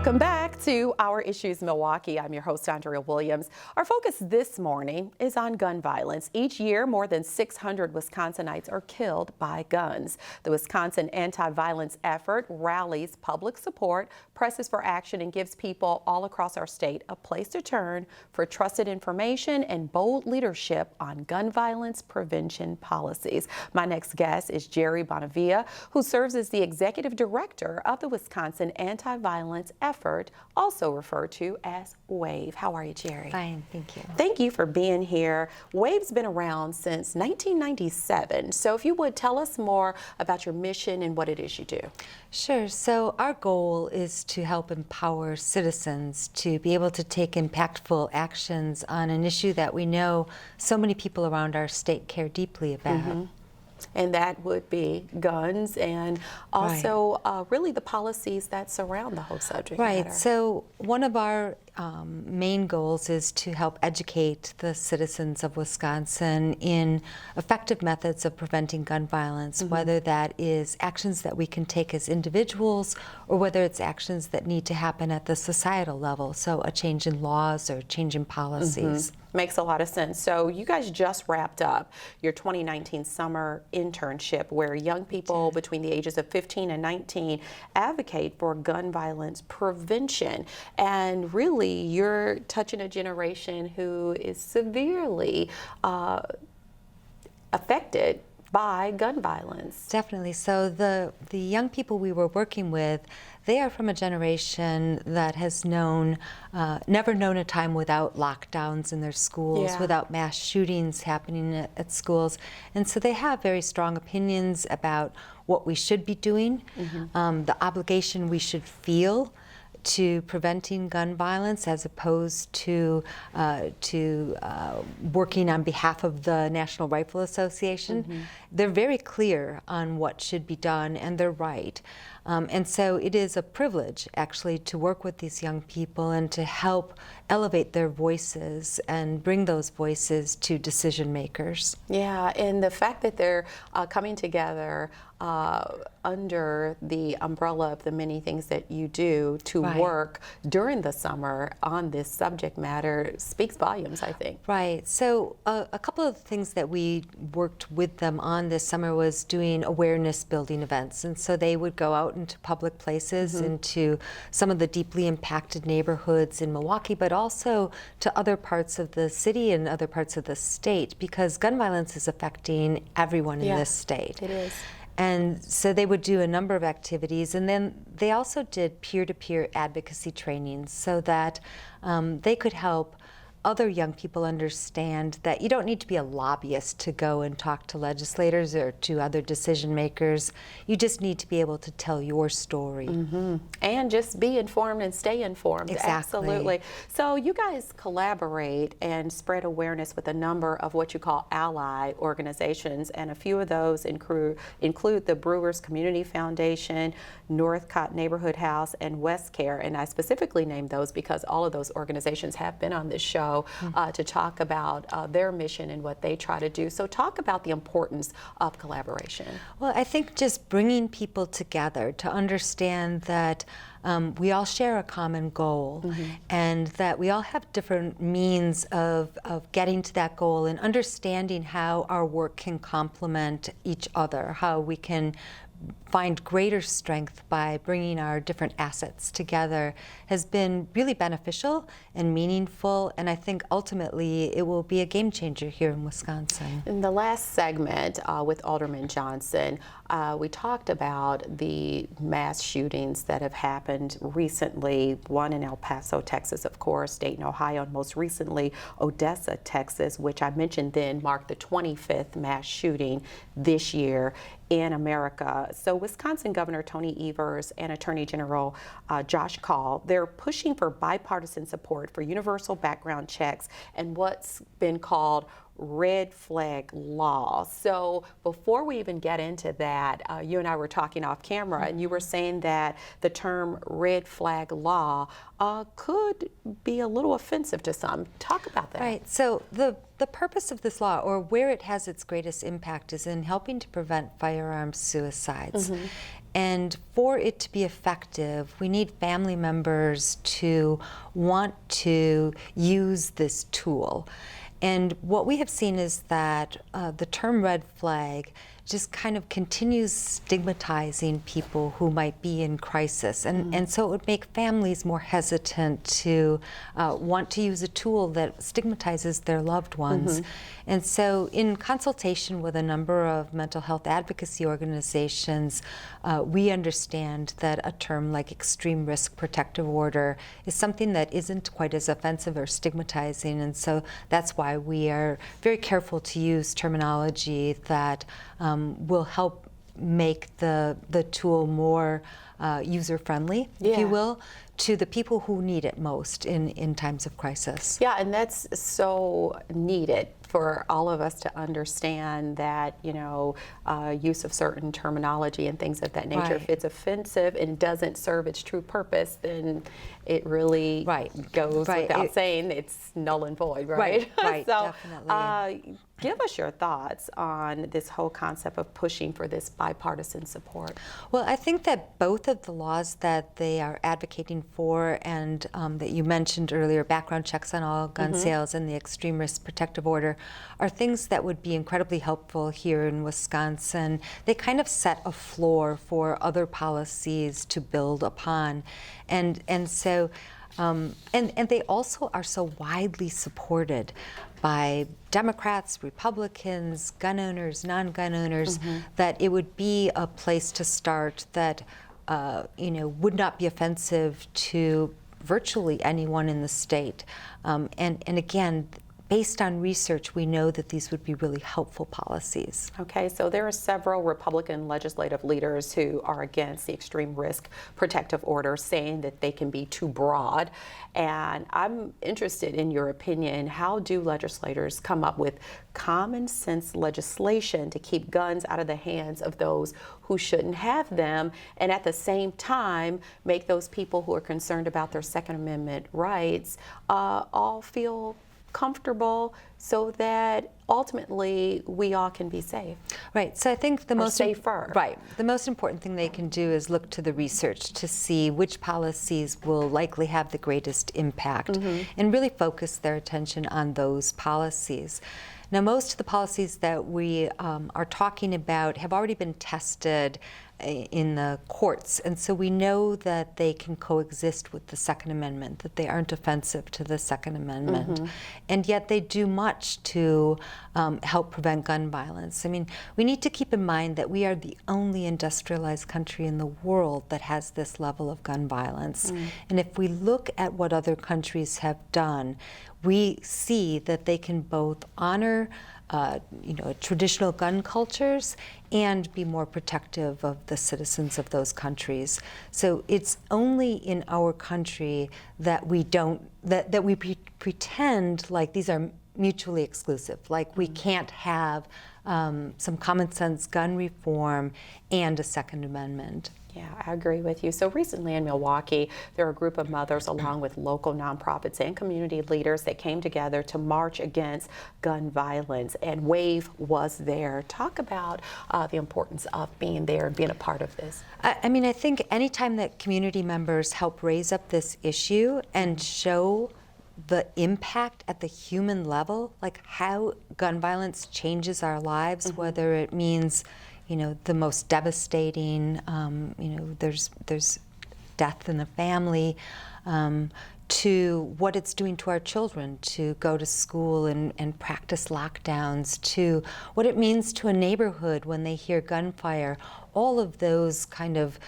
Welcome back to Our Issues Milwaukee. I'm your host, Andrea Williams. Our focus this morning is on gun violence. Each year, more than 600 Wisconsinites are killed by guns. The Wisconsin anti-violence effort rallies public support, presses for action, and gives people all across our state a place to turn for trusted information and bold leadership on gun violence prevention policies. My next guest is Jeri Bonavia, who serves as the executive director of the Wisconsin Anti-Violence Effort, also referred to as WAVE. How are you, Jeri? Fine, thank you. Thank you for being here. WAVE's been around since 1997. So if you would tell us more about your mission and what it is you do. Sure. So our goal is to help empower citizens to be able to take impactful actions on an issue that we know so many people around our state care deeply about. Mm-hmm. And that would be guns and also really the policies that surround the whole subject matter. Right. So one of our main goals is to help educate the citizens of Wisconsin in effective methods of preventing gun violence, whether that is actions that we can take as individuals or whether it's actions that need to happen at the societal level, so a change in laws or change in policies. Makes a lot of sense. So you guys just wrapped up your 2019 summer internship where young people between the ages of 15 and 19 advocate for gun violence prevention. And really, you're touching a generation who is severely affected by gun violence. Definitely. So the young people we were working with, they are from a generation that has known, never known a time without lockdowns in their schools, without mass shootings happening at schools. And so they have very strong opinions about what we should be doing, the obligation we should feel to preventing gun violence as opposed to working on behalf of the National Rifle Association. They're very clear on what should be done, and they're right. And so it is a privilege, actually, to work with these young people and to help elevate their voices and bring those voices to decision makers. Yeah, and the fact that they're coming together under the umbrella of the many things that you do to work during the summer on this subject matter speaks volumes, I think. Right. So a couple of things that we worked with them on this summer was doing awareness building events. And so they would go out into public places, into some of the deeply impacted neighborhoods in Milwaukee, but also to other parts of the city and other parts of the state, because gun violence is affecting everyone in this state. It is. And so they would do a number of activities, and then they also did peer-to-peer advocacy trainings so that they could help other young people understand that you don't need to be a lobbyist to go and talk to legislators or to other decision makers. You just need to be able to tell your story. And just be informed and stay informed. Exactly. Absolutely. So you guys collaborate and spread awareness with a number of what you call ally organizations, and a few of those include the Brewers Community Foundation, Northcott Neighborhood House, and West Care. And I specifically named those because all of those organizations have been on this show to talk about their mission and what they try to do. So talk about the importance of collaboration. Well, I think just bringing people together to understand that we all share a common goal and that we all have different means of getting to that goal, and understanding how our work can complement each other, how we can find greater strength by bringing our different assets together has been really beneficial and meaningful, and I think ultimately it will be a game changer here in Wisconsin. In the last segment with Alderman Johnson, we talked about the mass shootings that have happened recently, one in El Paso, Texas, of course, Dayton, Ohio, and most recently Odessa, Texas, which I mentioned then marked the 25th mass shooting this year in America. So Wisconsin Governor Tony Evers and Attorney General Josh Kaul, they're pushing for bipartisan support for universal background checks and what's been called red flag law. So before we even get into that, you and I were talking off camera, and you were saying that the term red flag law could be a little offensive to some. Talk about that. Right. So the purpose of this law, or where it has its greatest impact, is in helping to prevent firearm suicides. And for it to be effective, we need family members to want to use this tool. And what we have seen is that the term red flag just kind of continues stigmatizing people who might be in crisis. And so it would make families more hesitant to want to use a tool that stigmatizes their loved ones. And so in consultation with a number of mental health advocacy organizations, we understand that a term like extreme risk protective order is something that isn't quite as offensive or stigmatizing. And so that's why we are very careful to use terminology that will help make the tool more user-friendly, if you will, to the people who need it most in times of crisis. Yeah, and that's so needed for all of us to understand that, use of certain terminology and things of that nature. If it's offensive and doesn't serve its true purpose, then it really goes without saying it's null and void, right? Right, So, definitely. Give us your thoughts on this whole concept of pushing for this bipartisan support. Well, I think that both of the laws that they are advocating for and that you mentioned earlier, background checks on all gun sales and the extreme risk protective order, are things that would be incredibly helpful here in Wisconsin. They kind of set a floor for other policies to build upon. And so, and they also are so widely supported by Democrats, Republicans, gun owners, non-gun owners, that it would be a place to start that would not be offensive to virtually anyone in the state. And again, based on research, we know that these would be really helpful policies. Okay, so there are several Republican legislative leaders who are against the extreme risk protective order, saying that they can be too broad. And I'm interested in your opinion. How do legislators come up with common sense legislation to keep guns out of the hands of those who shouldn't have them, and at the same time make those people who are concerned about their Second Amendment rights all feel comfortable so that ultimately we all can be safe? Right. So I think the most safer. Right. The most important thing they can do is look to the research to see which policies will likely have the greatest impact and really focus their attention on those policies. Now, most of the policies that we are talking about have already been tested in the courts, and so we know that they can coexist with the Second Amendment, that they aren't offensive to the Second Amendment, and yet they do much to help prevent gun violence. I mean, we need to keep in mind that we are the only industrialized country in the world that has this level of gun violence. And if we look at what other countries have done, we see that they can both honor traditional gun cultures and be more protective of the citizens of those countries. So it's only in our country that we don't, that we pretend like these are mutually exclusive, like we can't have some common sense gun reform and a Second Amendment. Yeah, I agree with you. So recently in Milwaukee, there were a group of mothers along with local nonprofits and community leaders that came together to march against gun violence, and WAVE was there. Talk about the importance of being there and being a part of this. I mean, I think anytime that community members help raise up this issue and show the impact at the human level, like how gun violence changes our lives, whether it means the most devastating, there's death in the family, to what it's doing to our children to go to school and practice lockdowns, to what it means to a neighborhood when they hear gunfire. All of those kind of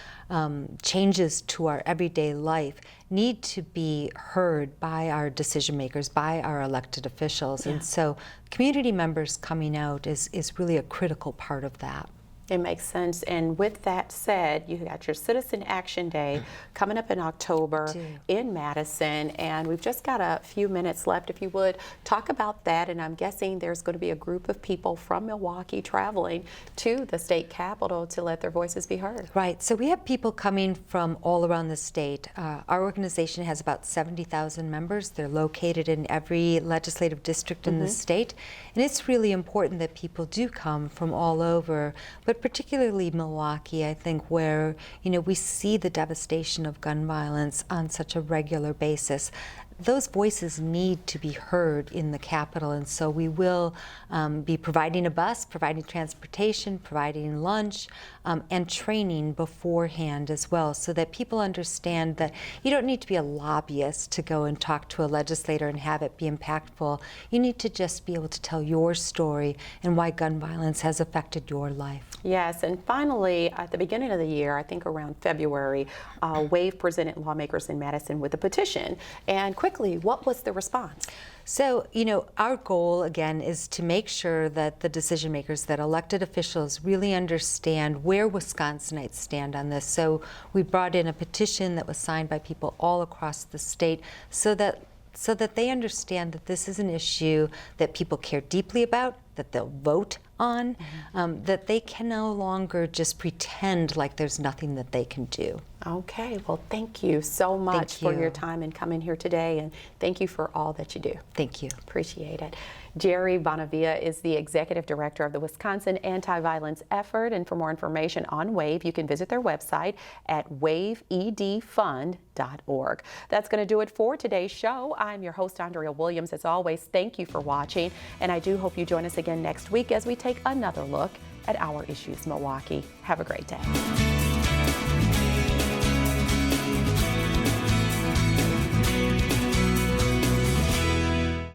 changes to our everyday life need to be heard by our decision makers, by our elected officials. And so community members coming out is really a critical part of that. It makes sense. And with that said, you got your Citizen Action Day coming up in October in Madison, and we've just got a few minutes left. If you would talk about that, and I'm guessing there's going to be a group of people from Milwaukee traveling to the state capitol to let their voices be heard. Right. So we have people coming from all around the state. Our organization has about 70,000 members. They're located in every legislative district in the state, and it's really important that people do come from all over. But but particularly Milwaukee, I think, where, we see the devastation of gun violence on such a regular basis. Those voices need to be heard in the Capitol, and so we will be providing a bus, providing transportation, providing lunch, and training beforehand as well, so that people understand that you don't need to be a lobbyist to go and talk to a legislator and have it be impactful. You need to just be able to tell your story and why gun violence has affected your life. Yes, and finally, at the beginning of the year, I think around February, WAVE presented lawmakers in Madison with a petition. And quickly, what was the response? So, our goal, again, is to make sure that the decision makers, that elected officials really understand where Wisconsinites stand on this. So we brought in a petition that was signed by people all across the state so that they understand that this is an issue that people care deeply about, that they'll vote on, that they can no longer just pretend like there's nothing that they can do. Okay, well, thank you so much for your time and coming here today, and thank you for all that you do. Thank you. Appreciate it. Jeri Bonavia is the Executive Director of the Wisconsin Anti-Violence Effort, and for more information on WAVE, you can visit their website at waveedfund.org. That's going to do it for today's show. I'm your host, Andrea Williams. As always, thank you for watching, and I do hope you join us again next week as we take another look at Our Issues Milwaukee. Have a great day.